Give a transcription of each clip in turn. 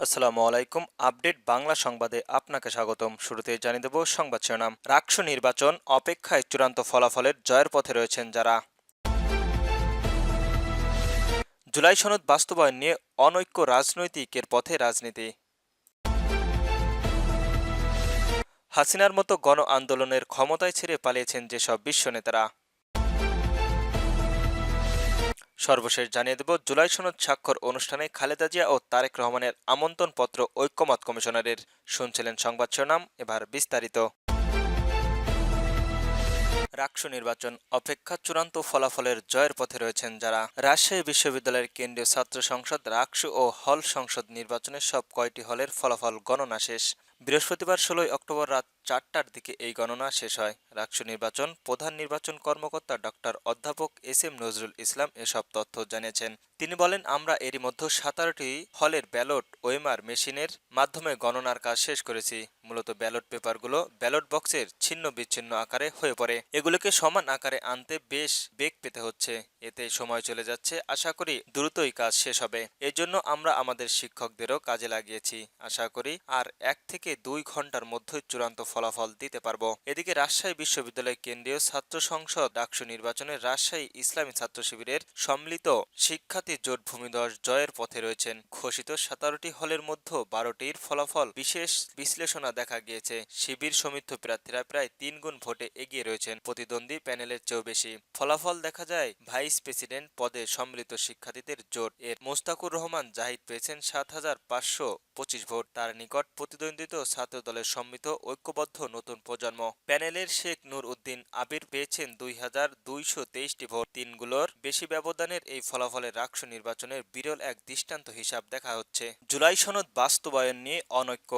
আসসালামু আলাইকুম। আপডেট বাংলা সংবাদে আপনাকে স্বাগতম। শুরুতেই জানিয়ে দেব সংবাদ শিরোনাম। রাকসু নির্বাচন অপেক্ষায় চূড়ান্ত ফলাফলের জয়ের পথে রয়েছেন যারা। জুলাই সনদ বাস্তবায়ন নিয়ে অনৈক্য রাজনৈতিকের পথে রাজনীতি। হাসিনার মতো গণ আন্দোলনের ক্ষমতায় ছেড়ে পালিয়েছেন যেসব বিশ্ব নেতারা। সর্বশেষ জানিয়ে দেব জুলাই সনদ স্বাক্ষর অনুষ্ঠানে খালেদা জিয়া ও তারেক রহমানের আমন্ত্রণপত্র ঐক্যমত কমিশনারের। শুনছিলেন সংবাদ শিরোনাম, এবার বিস্তারিত। রাকসু নির্বাচন অপেক্ষা চূড়ান্ত ফলাফলের জয়ের পথে রয়েছেন যারা। রাজশাহী বিশ্ববিদ্যালয়ের কেন্দ্রীয় ছাত্র সংসদ রাকসু ও হল সংসদ নির্বাচনের সব কয়টি হলের ফলাফল গণনা শেষ। বৃহস্পতিবার ১৬ অক্টোবর রাত ৪টার দিকে এই গণনা শেষ হয়। রাকসু নির্বাচন প্রধান নির্বাচন কর্মকর্তা ডক্টর অধ্যাপক এস এম নজরুল ইসলাম এসব তথ্য জানিয়েছেন। তিনি বলেন, আমরা এরই মধ্যে ১৭টি হলের ব্যালট ওয়েমার মেশিনের মাধ্যমে গণনার কাজ শেষ করেছি। মূলত ব্যালট পেপারগুলো ব্যালট বক্সের ছিন্ন বিচ্ছিন্ন আকারে হয়ে পড়ে। এগুলোকে সমান আকারে আনতে বেশ বেগ পেতে হচ্ছে। এতে সময় চলে যাচ্ছে। আশা করি দ্রুতই কাজ শেষ হবে। এজন্য আমরা আমাদের শিক্ষকদেরও কাজে লাগিয়েছি। আশা করি আর ১ থেকে ২ ঘন্টার মধ্যে চূড়ান্ত ফলাফল দিতে পারবো। এদিকে রাজশাহী বিশ্ববিদ্যালয় কেন্দ্রীয় ছাত্র সংসদ ডাকসু নির্বাচনে রাজশাহী ইসলামী ছাত্র শিবিরের সম্মিলিত শিক্ষার্থী জোট ভূমিধস জয়ের পথে রয়েছেন। ঘোষিত ১৭টি হলের মধ্যে ১২টির ফলাফল বিশেষ বিশ্লেষণা দেখা গিয়েছে। শিবির সমর্থিত প্রার্থীরা প্রায় ৩ গুণ ভোটে এগিয়ে রয়েছেন প্রতিদ্বন্দ্বী প্যানেলের চেয়েও বেশি। ফলাফল দেখা যায়, ভাইস প্রেসিডেন্ট পদে সম্মিলিত শিক্ষার্থীদের জোট এর মোস্তাকুর রহমান জাহিদ পেয়েছেন ৭,৫২৫ ভোট। তার নিকট প্রতিদ্বন্দ্বিত ছাত্র দলের সম্মিলিত ঐক্যবদ্ধ নতুন প্রজন্ম প্যানেলের শেখ নূর উদ্দিন আবির পেয়েছেন ২,২২৩টি ভোট। তিনগুলোর বেশি ব্যবধানের এই ফলাফলে রাকসু নির্বাচনের বিরল এক দৃষ্টান্ত হিসাব দেখা হচ্ছে। জুলাই সনদ বাস্তবায়ন নিয়ে অনৈক্য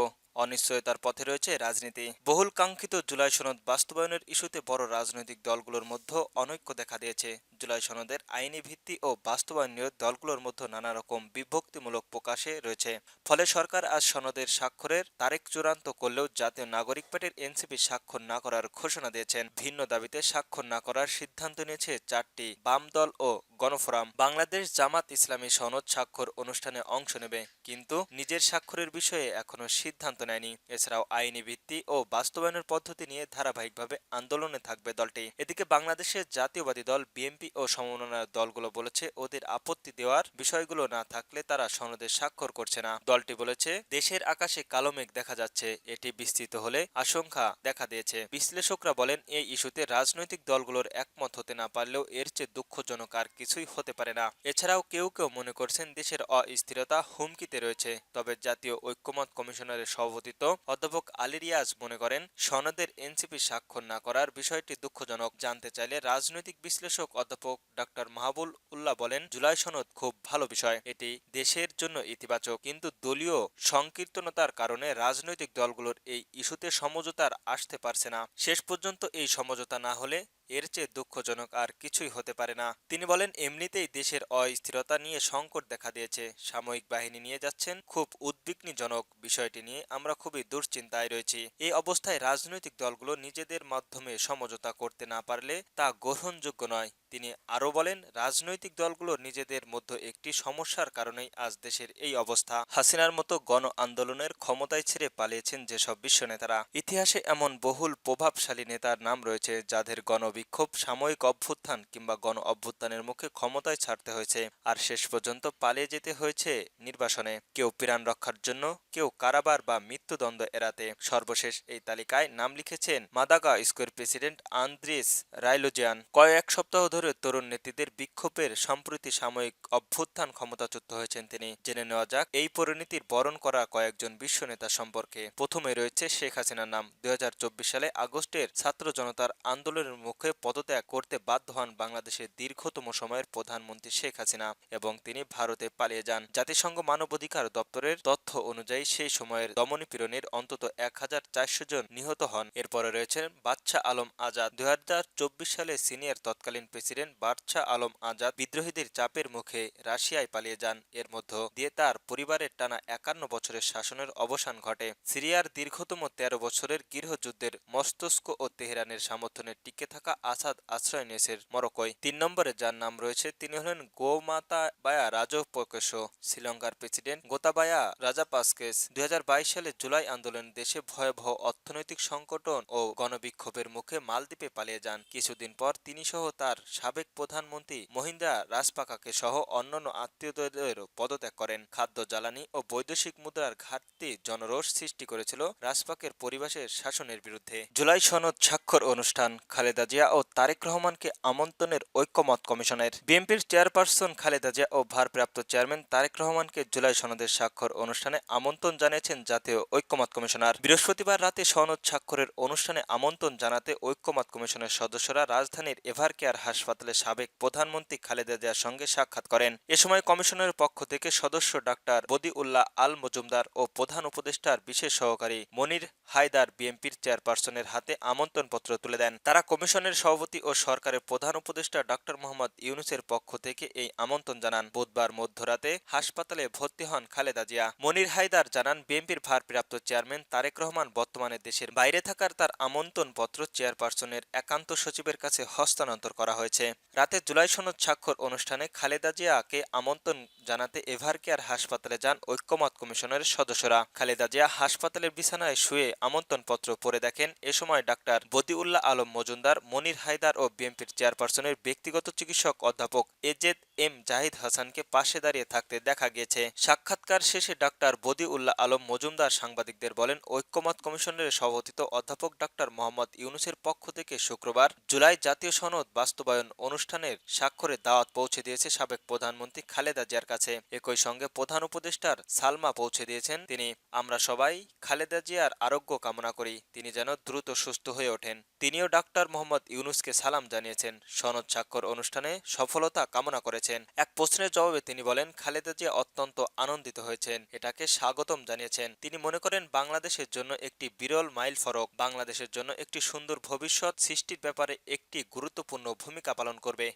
অনিশ্চয়তার পথে রয়েছে রাজনীতি। বহুল কাঙ্ক্ষিত জুলাই সনদ বাস্তবায়নের ইস্যুতে বড় রাজনৈতিক দলগুলোর মধ্যে অনৈক্য দেখা দিয়েছে। জুলাই সনদের আইনি ভিত্তি ও বাস্তবায়ন নিয়ে দলগুলোর মধ্যে নানা রকম বিভক্তিমূলক প্রকাশে রয়েছে। ফলে সরকার আজ সনদের স্বাক্ষরের তারিখ চূড়ান্ত করলেও জাতীয় নাগরিক পার্টির এনসিপি স্বাক্ষর না করার ঘোষণা দিয়েছেন। ভিন্ন দাবিতে স্বাক্ষর না করার সিদ্ধান্ত নিয়েছে ৪টি বাম দল ও গণফোরাম। বাংলাদেশ জামাত ইসলামী সনদ স্বাক্ষর অনুষ্ঠানে অংশ নেবে, কিন্তু নিজের স্বাক্ষরের বিষয়ে এখনো সিদ্ধান্ত নেয়নি। এছাড়াও আইনি ভিত্তি ও বাস্তবায়নের পদ্ধতি নিয়ে ধারাবাহিকভাবে আন্দোলনে থাকবে দলটি। এদিকে বাংলাদেশের জাতীয়বাদী দল বিএনপি ও সমমনার দলগুলো বলেছে, ওদের আপত্তি দেওয়ার বিষয়গুলো না থাকলে তারা সনদে স্বাক্ষর করছে না। দলটি বলেছে, দেশের আকাশে কালো মেঘ দেখা যাচ্ছে, এটি বিস্তৃত হলে আশঙ্কা দেখা দিয়েছে। বিশ্লেষকরা বলেন, এই ইস্যুতে রাজনৈতিক দলগুলোর একমত হতে না পারলেও এর চেয়ে দুঃখজনক আর কিছুই হতে পারে না। এছাড়াও কেউ কেউ মনে করছেন দেশের অস্থিরতা হুমকিতে রয়েছে। তবে জাতীয় ঐক্যমত কমিশনারের সভাপতিত্ব অধ্যাপক আলী রিয়াজ মনে করেন, সনদের এনসিপি স্বাক্ষর না করার বিষয়টি দুঃখজনক। জানতে চাইলে রাজনৈতিক বিশ্লেষক অধ্যাপক ডক্টর মাহবুল উল্লাহ বলেন, জুলাই সনদ খুব ভালো বিষয়, এটি দেশের জন্য ইতিবাচক, কিন্তু দলীয় সংকীর্তনতার কারণে রাজনৈতিক দলগুলোর এই ইস্যুতে সমঝোতার আসতে পারছে না। শেষ পর্যন্ত এই সমঝোতা না হলে এর চেয়ে দুঃখজনক আর কিছুই হতে পারে না। তিনি বলেন, এমনিতেই দেশের অস্থিরতা নিয়ে সংকট দেখা দিয়েছে। সামরিক বাহিনী নিয়ে যাচ্ছেন, খুব উদ্বিগ্নজনক। বিষয়টি নিয়ে আমরা খুবই দুশ্চিন্তায় রয়েছি। এই অবস্থায় রাজনৈতিক দলগুলো নিজেদের মাধ্যমে সমঝোতা করতে না পারলে তা গ্রহণযোগ্য নয়। তিনি আরও বলেন, রাজনৈতিক দলগুলো নিজেদের মধ্যে একটি সমস্যার কারণেই আজ দেশের এই অবস্থা। হাসিনার মতো গণ আন্দোলনের ক্ষমতায় ছেড়ে পালিয়েছেন যেসব বিশ্ব নেতারা। ইতিহাসে এমন বহুল প্রভাবশালী নেতার নাম রয়েছে যাদের গণবিক্ষোভ, সাময়িক অভ্যুত্থান কিংবা গণ অভ্যুত্থানের মুখে ক্ষমতায় ছাড়তে হয়েছে, আর শেষ পর্যন্ত পালিয়ে যেতে হয়েছে নির্বাসনে। কেউ প্রাণ রক্ষার জন্য, কেউ কারাবার বা মৃত্যুদণ্ড এড়াতে। সর্বশেষ এই তালিকায় নাম লিখেছেন মাদাগা স্কোয়ার প্রেসিডেন্ট আন্দ্রেস রাইলোজিয়ান। কয়েক সপ্তাহ ধরে তরুণ নেত্রীদের বিক্ষোভের সম্প্রতি সাময়িক অভ্যুত্থান ক্ষমতাচ্যুত হয়েছেন তিনি। জেনে নেওয়া যাক এই পরিণতির বরণ করা কয়েকজন বিশ্ব নেতা সম্পর্কে। প্রথমে রয়েছে শেখ হাসিনার নাম। ২০২৪ সালে আগস্টের ছাত্র জনতার আন্দোলনের মুখে পদত্যাগ করতে বাধ্য হন বাংলাদেশের দীর্ঘতম সময়ের প্রধানমন্ত্রী শেখ হাসিনা এবং তিনি ভারতে পালিয়ে যান। জাতিসংঘ মানবাধিকার দপ্তরের তথ্য অনুযায়ী সেই সময়ের দমনপীড়নের অন্তত ১,৪০০ জন নিহত হন। এরপরে রয়েছেন বাদশাহ আলম আজাদ। ২০২৪ সালে সিনিয়র তৎকালীন প্রেসিডেন্ট বাদশাহ আলম আজাদ বিদ্রোহীদের চাপের মুখে রাশিয়ায় পালিয়ে যান। এর এর মধ্য দিয়ে তার পরিবারের টানা ৫১ বছরের শাসনের অবসান ঘটে। সিরিয়ার দীর্ঘতম ১৩ বছরের গৃহযুদ্ধের মস্তিষ্ক ও তেহরানের সমর্থনে টিকে থাকা আসাদ আশ্রয় নিয়েছেন মরক্কোয়। ৩ নম্বরে যার নাম রয়েছে তিনি হলেন গোমাতাবায়া রাজাপক্ষে, শ্রীলঙ্কার প্রেসিডেন্ট গোতাবায়া রাজাপাক্সে। ২০২২ সালে জুলাই আন্দোলন দেশে ভয়াবহ অর্থনৈতিক সংকট ও গণবিক্ষোভের মুখে মালদ্বীপে পালিয়ে যান। কিছুদিন পর তিনি সহ তার সাবেক প্রধানমন্ত্রী মহিন্দা রাজপাকাকে সহ অন্যান্য আত্মীয়দেরও পদত্যাগ করেন। খাদ্য, জ্বালানি ও বৈদেশিক মুদ্রার ঘাটতি জনরোষ সৃষ্টি করেছিল রাজপাকের পরিবেশের শাসনের বিরুদ্ধে। জুলাই সনদ স্বাক্ষর অনুষ্ঠান, খালেদা জিয়া ও তারেক রহমানকে আমন্ত্রণের ঐক্যমত কমিশনের। বিএনপির চেয়ারপারসন খালেদা জিয়া ও ভারপ্রাপ্ত চেয়ারম্যান তারেক রহমানকে জুলাই সনদের স্বাক্ষর অনুষ্ঠানে আমন্ত্রণ জানিয়েছেন জাতীয় ঐক্যমত কমিশনার। বৃহস্পতিবার রাতে সনদ স্বাক্ষরের অনুষ্ঠানে আমন্ত্রণ জানাতে ঐক্যমত কমিশনের সদস্যরা রাজধানীর এভারকেয়ার হাসপাতালে সাবেক প্রধানমন্ত্রী খালেদা জিয়ার সঙ্গে সাক্ষাৎ করেন। এ সময় কমিশনের পক্ষ থেকে সদস্য ডাক্তার বদিউল্লাহ আল মজুমদার ও প্রধান উপদেষ্টার বিশেষ সহকারী মনির হায়দার বিএনপির চেয়ারপারসনের হাতে আমন্ত্রণপত্র তুলে দেন। তারা কমিশনের সভাপতি ও সরকারের প্রধান উপদেষ্টা ডক্টর মোহাম্মদ ইউনূসের পক্ষ থেকে এই আমন্ত্রণ জানান। বুধবার মধ্যরাতে হাসপাতালে ভর্তি হন খালেদা জিয়া। মনির হায়দার জানান, বিএনপির ভারপ্রাপ্ত চেয়ারম্যান তারেক রহমান বর্তমানে দেশের বাইরে থাকার তার আমন্ত্রণপত্র চেয়ারপারসনের একান্ত সচিবের কাছে হস্তান্তর করা হয়েছে। রাতে জুলাই সনদ স্বাক্ষর অনুষ্ঠানে খালেদা জিয়াকে আমন্ত্রণ জানাতে এভারকেয়ার হাসপাতালে যান ঐক্যমত কমিশনের সদস্যরা। খালেদা জিয়া হাসপাতালের বিছানায় শুয়ে আমন্ত্রণপত্র পড়ে দেখেন। এ সময় ডাক্তার বদিউল্লাহ আলম মজুমদার, মনির হায়দার ও বিএনপির চেয়ারপারসনের ব্যক্তিগত চিকিৎসক অধ্যাপক এজেদ এম জাহিদ হাসানকে পাশে দাঁড়িয়ে থাকতে দেখা গিয়েছে। সাক্ষাৎকার শেষে ডাক্তার বদিউল্লাহ আলম মজুমদার সাংবাদিকদের বলেন, ঐক্যমত কমিশনের সভাপতিত্ব অধ্যাপক ডাক্তার মোহাম্মদ ইউনূসের পক্ষ থেকে শুক্রবার জুলাই জাতীয় সনদ বাস্তবায়ন অনুষ্ঠানের স্বাক্ষরের দাওয়াত পৌঁছে দিয়েছে সাবেক প্রধানমন্ত্রী খালেদা জিয়ার কাছে। একই সঙ্গে প্রধান উপদেষ্টার সালমা পৌঁছে দিয়েছেন তিনি। আমরা সবাই খালেদা জিয়ার আরোগ্য কামনা করি, তিনি যেন দ্রুত সুস্থ হয়ে ওঠেন। তিনিও ডাক্তার মোহাম্মদ ইউনূসকে সালাম জানিয়েছেন, সনদ স্বাক্ষর অনুষ্ঠানে সফলতা কামনা করেছেন। এক প্রশ্নের জবাবে তিনি বলেন, খালেদা জিয়া অত্যন্ত আনন্দিত হয়েছেন, এটাকে স্বাগতম জানিয়েছেন। তিনি মনে করেন বাংলাদেশের জন্য একটি বিরল মাইল ফলক, বাংলাদেশের জন্য একটি সুন্দর ভবিষ্যৎ সৃষ্টির ব্যাপারে একটি গুরুত্বপূর্ণ ভূমিকা পালন করবে।